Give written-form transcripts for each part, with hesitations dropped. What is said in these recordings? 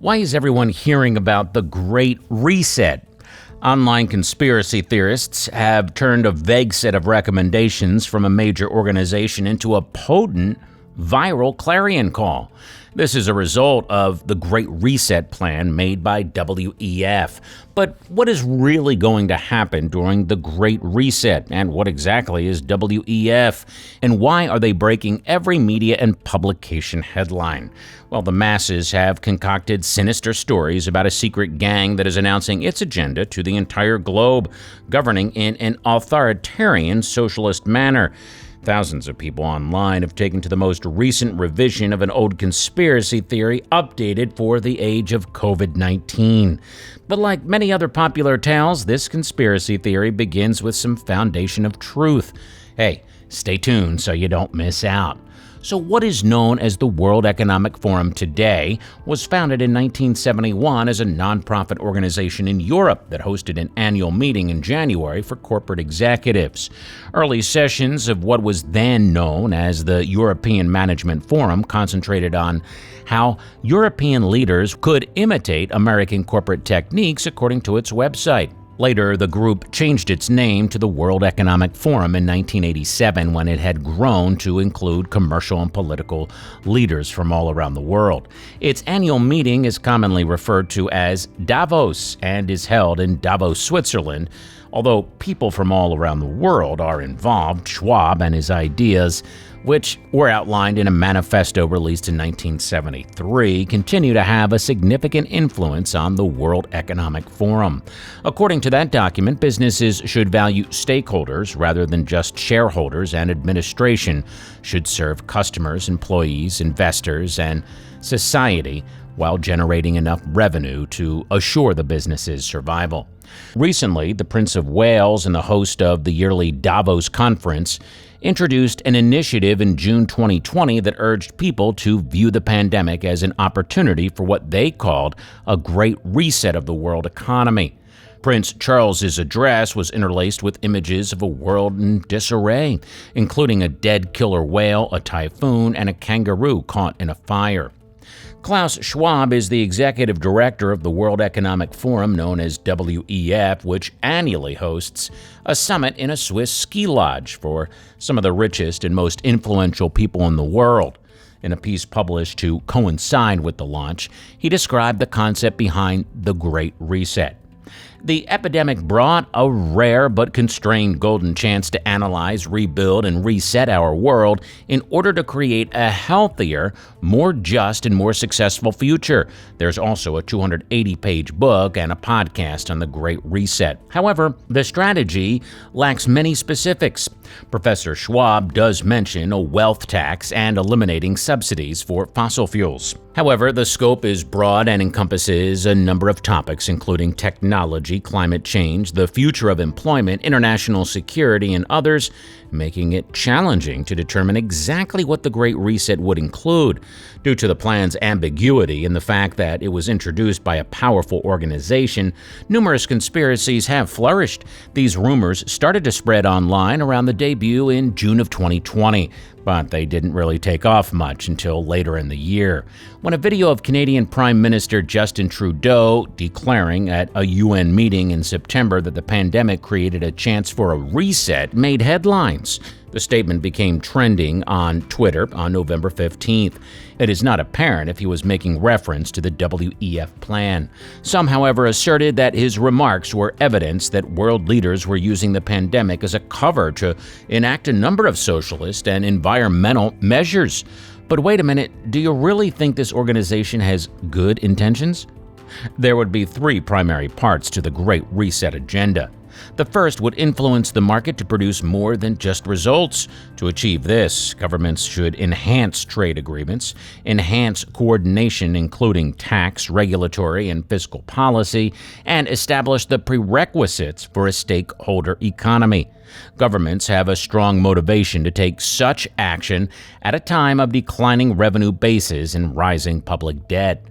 Why is everyone hearing about the Great Reset? Online conspiracy theorists have turned a vague set of recommendations from a major organization into a potent, viral clarion call. This is a result of the Great Reset plan made by WEF. But what is really going to happen during the Great Reset? And what exactly is WEF? And why are they breaking every media and publication headline? Well, the masses have concocted sinister stories about a secret gang that is announcing its agenda to the entire globe, governing in an authoritarian socialist manner. Thousands of people online have taken to the most recent revision of an old conspiracy theory updated for the age of COVID-19. But like many other popular tales, this conspiracy theory begins with some foundation of truth. Hey, stay tuned so you don't miss out. So what is known as the World Economic Forum today was founded in 1971 as a nonprofit organization in Europe that hosted an annual meeting in January for corporate executives. Early sessions of what was then known as the European Management Forum concentrated on how European leaders could imitate American corporate techniques according to its website. Later, the group changed its name to the World Economic Forum in 1987 when it had grown to include commercial and political leaders from all around the world. Its annual meeting is commonly referred to as Davos and is held in Davos, Switzerland. Although people from all around the world are involved, Schwab and his ideas, which were outlined in a manifesto released in 1973, continue to have a significant influence on the World Economic Forum. According to that document, businesses should value stakeholders rather than just shareholders, and administration should serve customers, employees, investors, and society while generating enough revenue to assure the business's survival. Recently, the Prince of Wales and the host of the yearly Davos conference introduced an initiative in June 2020 that urged people to view the pandemic as an opportunity for what they called a great reset of the world economy. Prince Charles's address was interlaced with images of a world in disarray, including a dead killer whale, a typhoon, and a kangaroo caught in a fire. Klaus Schwab is the executive director of the World Economic Forum, known as WEF, which annually hosts a summit in a Swiss ski lodge for some of the richest and most influential people in the world. In a piece published to coincide with the launch, he described the concept behind the Great Reset. The epidemic brought a rare but constrained golden chance to analyze, rebuild, and reset our world in order to create a healthier, more just, and more successful future. There's also a 280-page book and a podcast on the Great Reset. However, the strategy lacks many specifics. Professor Schwab does mention a wealth tax and eliminating subsidies for fossil fuels. However, the scope is broad and encompasses a number of topics, including technology, climate change, the future of employment, international security, and others, making it challenging to determine exactly what the Great Reset would include. Due to the plan's ambiguity and the fact that it was introduced by a powerful organization, numerous conspiracies have flourished. These rumors started to spread online around the debut in June of 2020. But they didn't really take off much until later in the year, when a video of Canadian Prime Minister Justin Trudeau declaring at a UN meeting in September that the pandemic created a chance for a reset made headlines. The statement became trending on Twitter on November 15th. It is not apparent if he was making reference to the WEF plan. Some, however, asserted that his remarks were evidence that world leaders were using the pandemic as a cover to enact a number of socialist and environmental measures. But wait a minute, do you really think this organization has good intentions? There would be three primary parts to the Great Reset agenda. The first would influence the market to produce more than just results. To achieve this, governments should enhance trade agreements, enhance coordination including tax, regulatory, and fiscal policy, and establish the prerequisites for a stakeholder economy. Governments have a strong motivation to take such action at a time of declining revenue bases and rising public debt.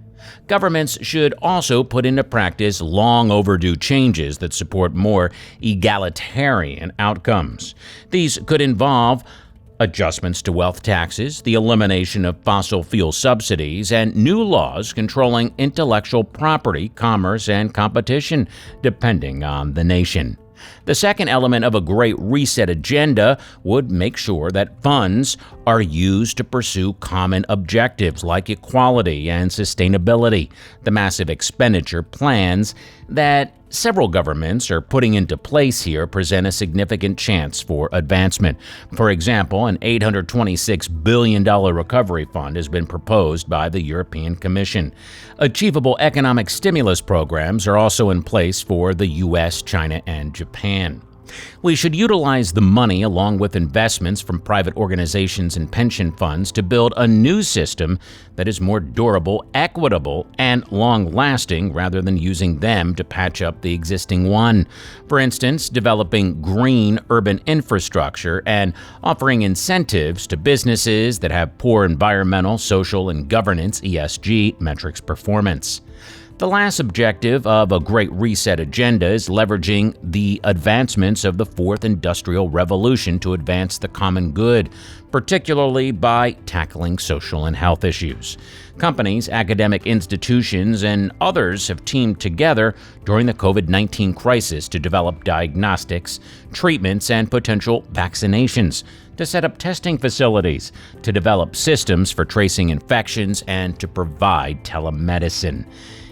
Governments should also put into practice long overdue changes that support more egalitarian outcomes. These could involve adjustments to wealth taxes, the elimination of fossil fuel subsidies, and new laws controlling intellectual property, commerce, and competition, depending on the nation. The second element of a Great Reset agenda would make sure that funds are used to pursue common objectives like equality and sustainability. The massive expenditure plans that several governments are putting into place here present a significant chance for advancement. For example, an $826 billion recovery fund has been proposed by the European Commission. Achievable economic stimulus programs are also in place for the U.S., China, and Japan. We should utilize the money along with investments from private organizations and pension funds to build a new system that is more durable, equitable, and long-lasting rather than using them to patch up the existing one. For instance, developing green urban infrastructure and offering incentives to businesses that have poor environmental, social, and governance (ESG) metrics performance. The last objective of a Great Reset agenda is leveraging the advancements of the Fourth Industrial Revolution to advance the common good, particularly by tackling social and health issues. Companies, academic institutions, and others have teamed together during the COVID-19 crisis to develop diagnostics, treatments, and potential vaccinations, to set up testing facilities, to develop systems for tracing infections, and to provide telemedicine.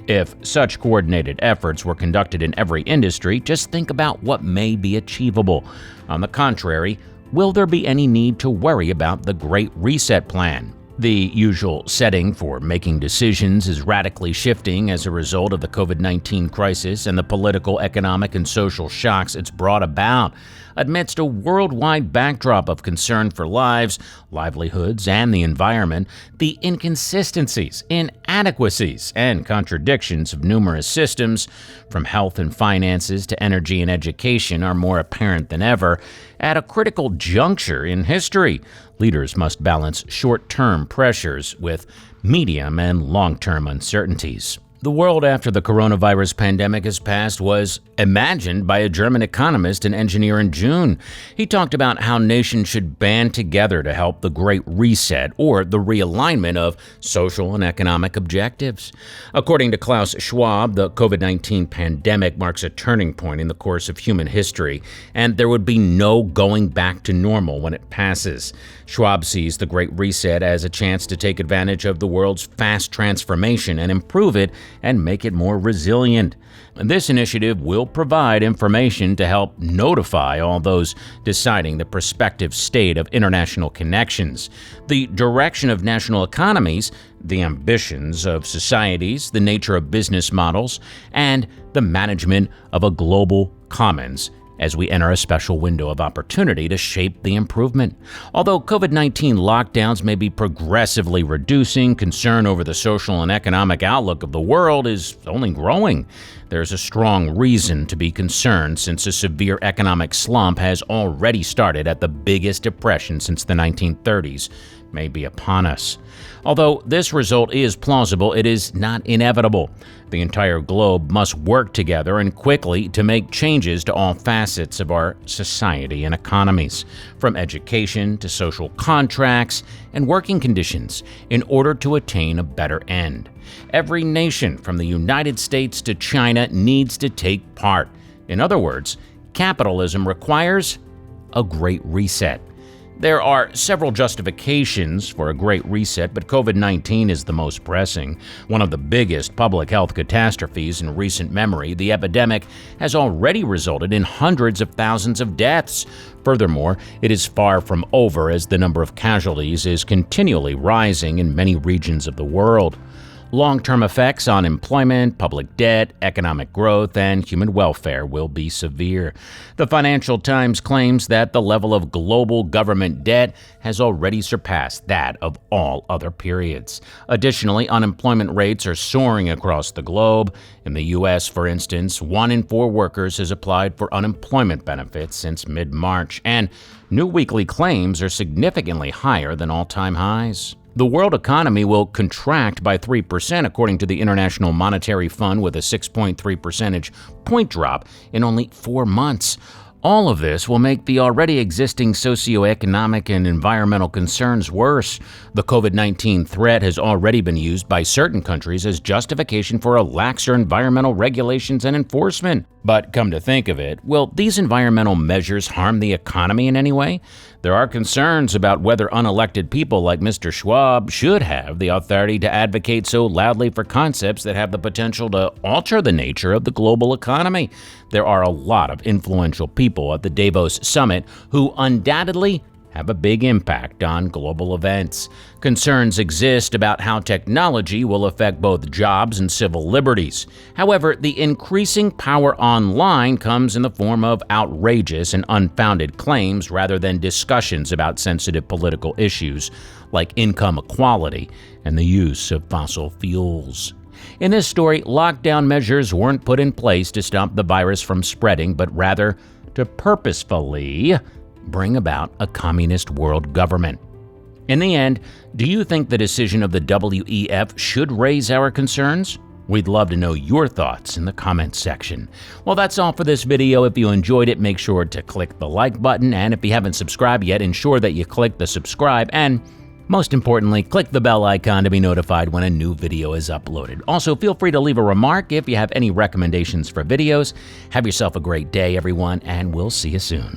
If such coordinated efforts were conducted in every industry, just think about what may be achievable. On the contrary, will there be any need to worry about the Great Reset plan? The usual setting for making decisions is radically shifting as a result of the COVID-19 crisis and the political, economic, and social shocks it's brought about. Amidst a worldwide backdrop of concern for lives, livelihoods, and the environment, the inconsistencies, inadequacies, and contradictions of numerous systems, from health and finances to energy and education, are more apparent than ever. At a critical juncture in history, leaders must balance short-term pressures with medium and long-term uncertainties. The world after the coronavirus pandemic has passed was imagined by a German economist and engineer in June. He talked about how nations should band together to help the Great Reset, or the realignment of social and economic objectives. According to Klaus Schwab, the COVID-19 pandemic marks a turning point in the course of human history, and there would be no going back to normal when it passes. Schwab sees the Great Reset as a chance to take advantage of the world's fast transformation and improve it and make it more resilient. This initiative will provide information to help notify all those deciding the prospective state of international connections, the direction of national economies, the ambitions of societies, the nature of business models, and the management of a global commons as we enter a special window of opportunity to shape the improvement. Although COVID-19 lockdowns may be progressively reducing, concern over the social and economic outlook of the world is only growing. There's a strong reason to be concerned since a severe economic slump has already started at the biggest depression since the 1930s may be upon us. Although this result is plausible, it is not inevitable. The entire globe must work together and quickly to make changes to all facets of our society and economies, from education to social contracts and working conditions, in order to attain a better end. Every nation, from the United States to China, needs to take part. In other words, capitalism requires a Great Reset. There are several justifications for a Great Reset, but COVID-19 is the most pressing. One of the biggest public health catastrophes in recent memory, the epidemic has already resulted in hundreds of thousands of deaths. Furthermore, it is far from over as the number of casualties is continually rising in many regions of the world. Long-term effects on employment, public debt, economic growth, and human welfare will be severe. The Financial Times claims that the level of global government debt has already surpassed that of all other periods. Additionally, unemployment rates are soaring across the globe. In the U.S., for instance, 1 in 4 workers has applied for unemployment benefits since mid-March, and new weekly claims are significantly higher than all-time highs. The world economy will contract by 3%, according to the International Monetary Fund, with a 6.3 percentage point drop in only 4 months. All of this will make the already existing socioeconomic and environmental concerns worse. The COVID-19 threat has already been used by certain countries as justification for a laxer environmental regulations and enforcement. But come to think of it, will these environmental measures harm the economy in any way? There are concerns about whether unelected people like Mr. Schwab should have the authority to advocate so loudly for concepts that have the potential to alter the nature of the global economy. There are a lot of influential people at the Davos summit who undoubtedly have a big impact on global events. Concerns exist about how technology will affect both jobs and civil liberties. However, the increasing power online comes in the form of outrageous and unfounded claims rather than discussions about sensitive political issues like income equality and the use of fossil fuels. In this story, lockdown measures weren't put in place to stop the virus from spreading, but rather to purposefully bring about a communist world government. In the end, do you think the decision of the WEF should raise our concerns? We'd love to know your thoughts in the comments section. Well, that's all for this video. If you enjoyed it, make sure to click the like button, and if you haven't subscribed yet, ensure that you click the subscribe, and most importantly, click the bell icon to be notified when a new video is uploaded. Also, feel free to leave a remark if you have any recommendations for videos. Have yourself a great day, everyone, and we'll see you soon.